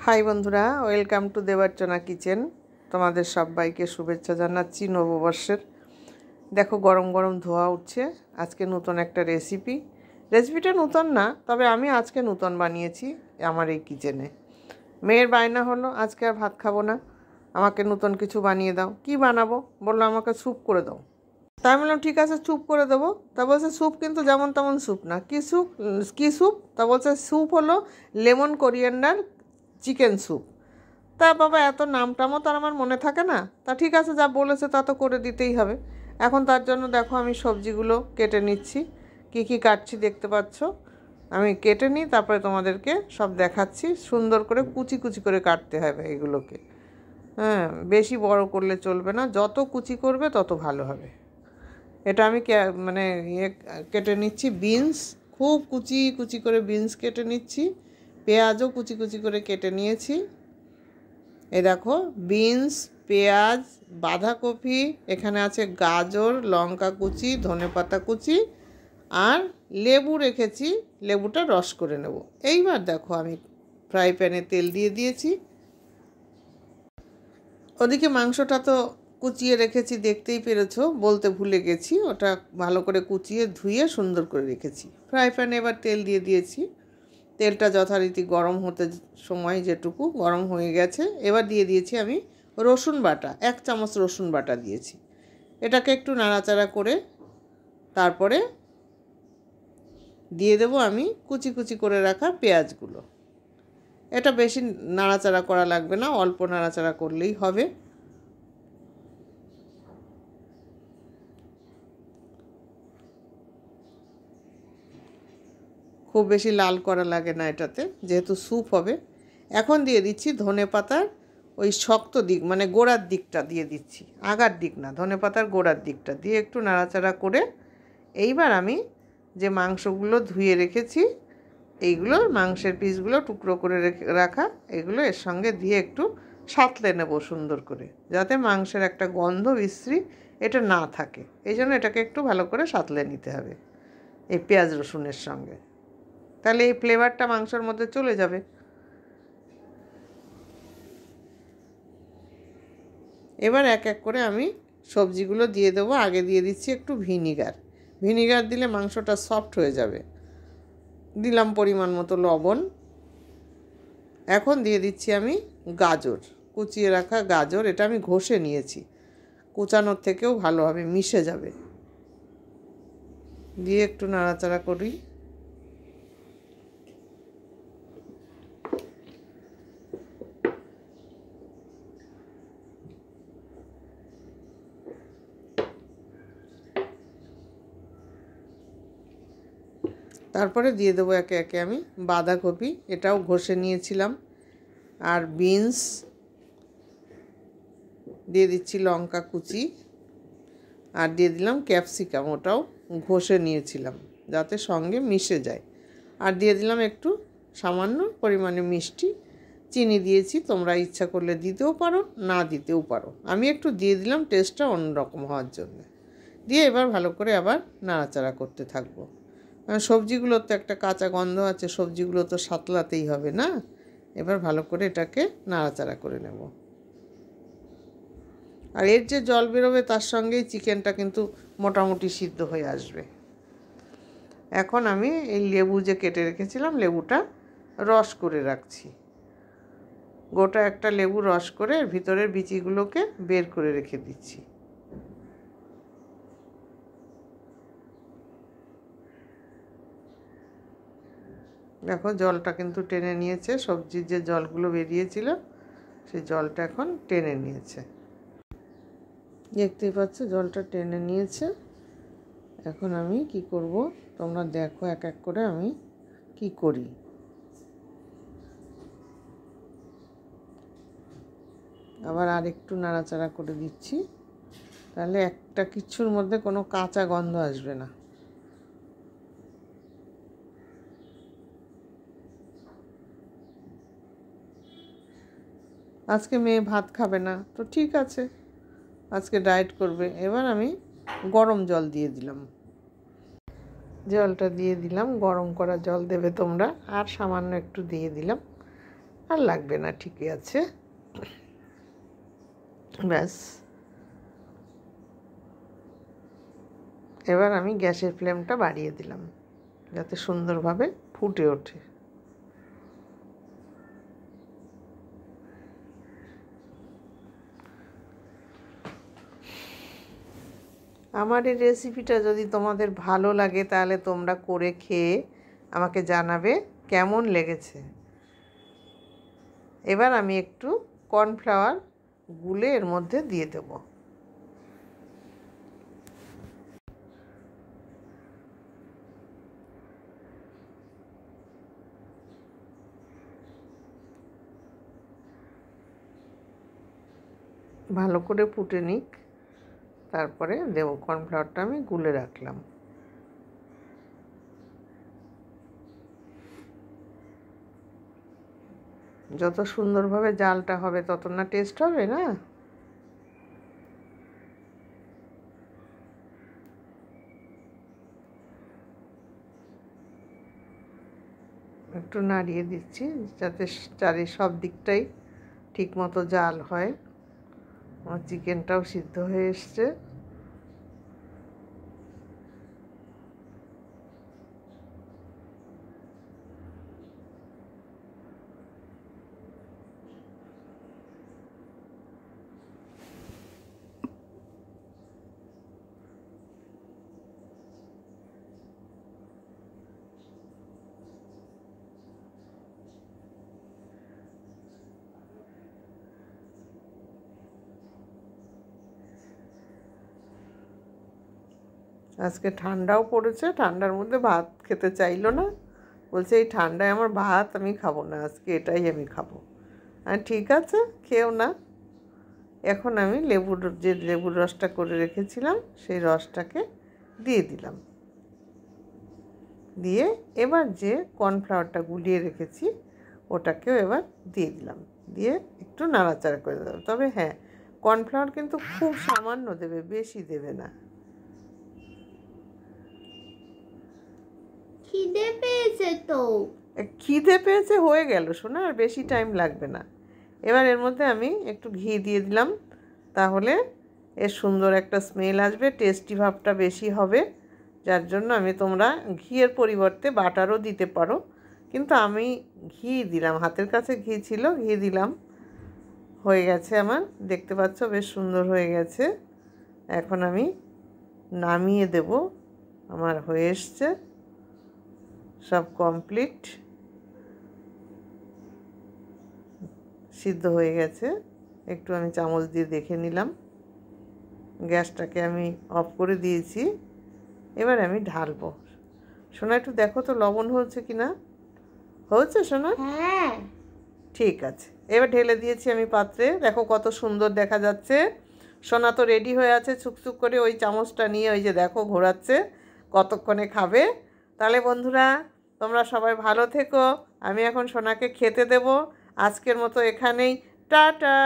High বন্ধুরা, welcome to Debarchana kitchen. তোমাদের সবাইকে শুভেচ্ছা জানাচ্ছি নববর্ষের। দেখো গরম গরম ধোয়া উঠছে। আজকে নতুন একটা রেসিপিটা নতুন না, তবে আমি আজকে নতুন বানিয়েছি আমার এই কিচেনে। মেয়ের বায়না হলো আজকে আর ভাত খাবো না, আমাকে নতুন কিছু বানিয়ে দাও। কি বানাবো বললো, আমাকে স্যুপ করে দাও। তাই বললাম ঠিক আছে স্যুপ করে দেবো। তা বলছে স্যুপ কিন্তু যেমন তেমন স্যুপ না। কী স্যুপ? তা বলছে স্যুপ হলো লেমন কোরিয়ান্ডার চিকেন স্যুপ। তা বাবা এত নামটামও তো আমার মনে থাকে না। তা ঠিক আছে, যা বলেছে তা তো করে দিতেই হবে। এখন তার জন্য দেখো আমি সবজিগুলো কেটে নিচ্ছি। কি কি কাটছি দেখতে পাচ্ছ। আমি কেটে নিই, তারপরে তোমাদেরকে সব দেখাচ্ছি। সুন্দর করে কুচি কুচি করে কাটতে হবে এগুলোকে। হ্যাঁ, বেশি বড় করলে চলবে না, যত কুচি করবে তত ভালো হবে। এটা আমি কেটে নিচ্ছি বিনস, খুব কুচি কুচি করে বিনস কেটে নিচ্ছি। পেঁয়াজও কুচি কুচি করে কেটে নিয়েছি। এই দেখো বিনস, পেঁয়াজ, বাঁধাকপি, এখানে আছে গাজর, লঙ্কা কুচি, ধনেপাতা কুচি আর লেবু রেখেছি। লেবুটা রস করে নেব। এইবার দেখো আমি ফ্রাই প্যানে তেল দিয়ে দিয়েছি। ওদিকে মাংসটা তো কুচিয়ে রেখেছি, দেখতেই পেরেছো, বলতে ভুলে গেছি। ওটা ভালো করে কুচিয়ে ধুয়ে সুন্দর করে রেখেছি। ফ্রাই প্যানে এবার তেল দিয়ে দিয়েছি। তেলটা যথারীতি গরম হতে সময় যেটুকু গরম হয়ে গেছে, এবার দিয়ে দিয়েছি আমি রসুন বাটা। 1 চামচ রসুন বাটা দিয়েছি। এটাকে একটু নাড়াচাড়া করে তারপরে দিয়ে দেবো আমি কুচি কুচি করে রাখা পেঁয়াজগুলো। এটা বেশি নাড়াচাড়া করা লাগবে না, অল্প নাড়াচাড়া করলেই হবে। খুব বেশি লাল করা লাগে না এটাতে, যেহেতু স্যুপ হবে। এখন দিয়ে দিচ্ছি ধনেপাতার ওই শক্ত দিক, মানে গোড়ার দিকটা দিয়ে দিচ্ছি, আগার দিক না, ধনেপাতার গোড়ার দিকটা দিয়ে একটু নাড়াচাড়া করে এইবার আমি যে মাংসগুলো ধুয়ে রেখেছি, এইগুলো মাংসের পিসগুলো টুকরো করে রাখা, এগুলো এর সঙ্গে দিয়ে একটু সাঁতলে নেব সুন্দর করে, যাতে মাংসের একটা গন্ধ বিশ্রী এটা না থাকে। এই জন্য এটাকে একটু ভালো করে সাঁতলে নিতে হবে এই পেঁয়াজ রসুনের সঙ্গে, তাহলে এই ফ্লেভারটা মাংসের মধ্যে চলে যাবে। এবার এক এক করে আমি সবজিগুলো দিয়ে দেবো। আগে দিয়ে দিচ্ছি একটু ভিনিগার দিলে মাংসটা সফট হয়ে যাবে। দিলাম পরিমাণ মতো লবণ। এখন দিয়ে দিচ্ছি আমি গাজর, কুচিয়ে রাখা গাজর। এটা আমি ঘষে নিয়েছি, কুচানোর থেকেও ভালোভাবে মিশে যাবে। দিয়ে একটু নাড়াচাড়া করি। তারপরে দিয়ে দেবো একে একে আমি বাঁধাকপি, এটাও ঘষে নিয়েছিলাম, আর বিনস দিয়ে দিচ্ছি, লঙ্কা কুচি, আর দিয়ে দিলাম ক্যাপসিকাম, ওটাও ঘষে নিয়েছিলাম যাতে সঙ্গে মিশে যায়। আর দিয়ে দিলাম একটু সামান্য পরিমাণে মিষ্টি, চিনি দিয়েছি, তোমরা ইচ্ছা করলে দিতেও পারো, না দিতেও পারো। আমি একটু দিয়ে দিলাম টেস্টটা অন্যরকম হওয়ার জন্য। দিয়ে এবার ভালো করে আবার নাড়াচাড়া করতে থাকবো। সবজিগুলোর তো একটা কাঁচা গন্ধ আছে, সবজিগুলো তো সাতলাতেই হবে না। এবার ভালো করে এটাকে নাড়াচাড়া করে নেব। আর এর যে জল বেরোবে তার সঙ্গেই চিকেনটা কিন্তু মোটামুটি সিদ্ধ হয়ে আসবে। এখন আমি এই লেবু যে কেটে রেখেছিলাম, লেবুটা রস করে রাখছি। গোটা একটা লেবু রস করে ভিতরের বিচিগুলোকে বের করে রেখে দিচ্ছি। দেখো জলটা কিন্তু টেনে নিয়েছে, সবজির যে জলগুলো বেরিয়েছিল সেই জলটা এখন টেনে নিয়েছে। দেখতেই পাচ্ছ জলটা টেনে নিয়েছে। এখন আমি কি করব তোমরা দেখো এক এক করে আমি কি করি। আবার আরেকটু নাড়াচাড়া করে দিচ্ছি, তাহলে একটা কিচ্ছুর মধ্যে কোনো কাঁচা গন্ধ আসবে না। আজকে মেয়ে ভাত খাবে না, তো ঠিক আছে, আজকে ডায়েট করবে। এবার আমি গরম জল দিয়ে দিলাম, জলটা দিয়ে দিলাম, গরম করা জল দেবে তোমরা, আর সামান্য একটু দিয়ে দিলাম। আর লাগবে না, ঠিকই আছে। ব্যাস, এবার আমি গ্যাসের ফ্লেমটা বাড়িয়ে দিলাম যাতে সুন্দরভাবে ফুটে ওঠে। আমার এই রেসিপিটা যদি তোমাদের ভালো লাগে তাহলে তোমরা করে খেয়ে আমাকে জানাবে কেমন লেগেছে। এবার আমি একটু কর্নফ্লাওয়ার গুলে এর মধ্যে দিয়ে দেব। ভালো করে ফুটে নিক, তারপরে দেব। কর্নফ্লাওয়ারটা আমি গুলে রাখলাম। যত সুন্দরভাবে জালটা হবে তত না টেস্ট হবে না। একটু নাড়িয়ে দিচ্ছি যাতে সব দিকটাই ঠিক মতো জাল হয়। আমার চিকেনটাও সিদ্ধ হয়ে এসছে। আজকে ঠান্ডাও পড়েছে, ঠান্ডার মধ্যে ভাত খেতে চাইলো না, বলছে এই ঠান্ডায় আমার ভাত আমি খাবো না, আজকে এটাই আমি খাবো। আর ঠিক আছে, খেও না। এখন আমি লেবুর রসটা করে রেখেছিলাম সেই রসটাকে দিয়ে দিলাম। দিয়ে এবার যে কর্নফ্লাওয়ারটা গুলিয়ে রেখেছি ওটাকেও এবার দিয়ে দিলাম। দিয়ে একটু নাড়াচাড়া করে দিলাম। তবে হ্যাঁ, কর্নফ্লাওয়ার কিন্তু খুব সামান্য দেবে, বেশি দেবে না। খিদে পেয়েছে তো। খিদে পেয়েছে হয়ে গেল শোনা, আর বেশি টাইম লাগবে না। এবার এর মধ্যে আমি একটু ঘি দিয়ে দিলাম, তাহলে এর সুন্দর একটা স্মেল আসবে, টেস্টি ভাবটা বেশি হবে। যার জন্য তোমরা ঘিয়ের পরিবর্তে বাটারও দিতে পারো, কিন্তু আমি ঘি দিলাম, হাতের কাছে ঘি ছিল, ঘি দিলাম। হয়ে গেছে আমার, দেখতে পাচ্ছ বেশ সুন্দর হয়ে গেছে। এখন আমি নামিয়ে দেব। আমার হয়ে এসছে, সব কমপ্লিট, সিদ্ধ হয়ে গেছে। একটু আমি চামচ দিয়ে দেখে নিলাম। গ্যাসটাকে আমি অফ করে দিয়েছি। এবার আমি ঢালবো। সোনা একটু দেখো তো লবণ হয়েছে কিনা। হয়েছে সোনা? হ্যাঁ, ঠিক আছে। এবার ঢেলে দিয়েছি আমি পাত্রে, দেখো কত সুন্দর দেখা যাচ্ছে। সোনা তো রেডি হয়ে আছে, ছুকছুক করে ওই চামচটা নিয়ে ওই যে দেখো ঘোরাচ্ছে, কতক্ষণে খাবে। তাহলে বন্ধুরা, তোমরা সবাই ভালো থেকো। আমি এখন সোনাকে খেতে দেব। আজকের মতো এখানেই, টাটা।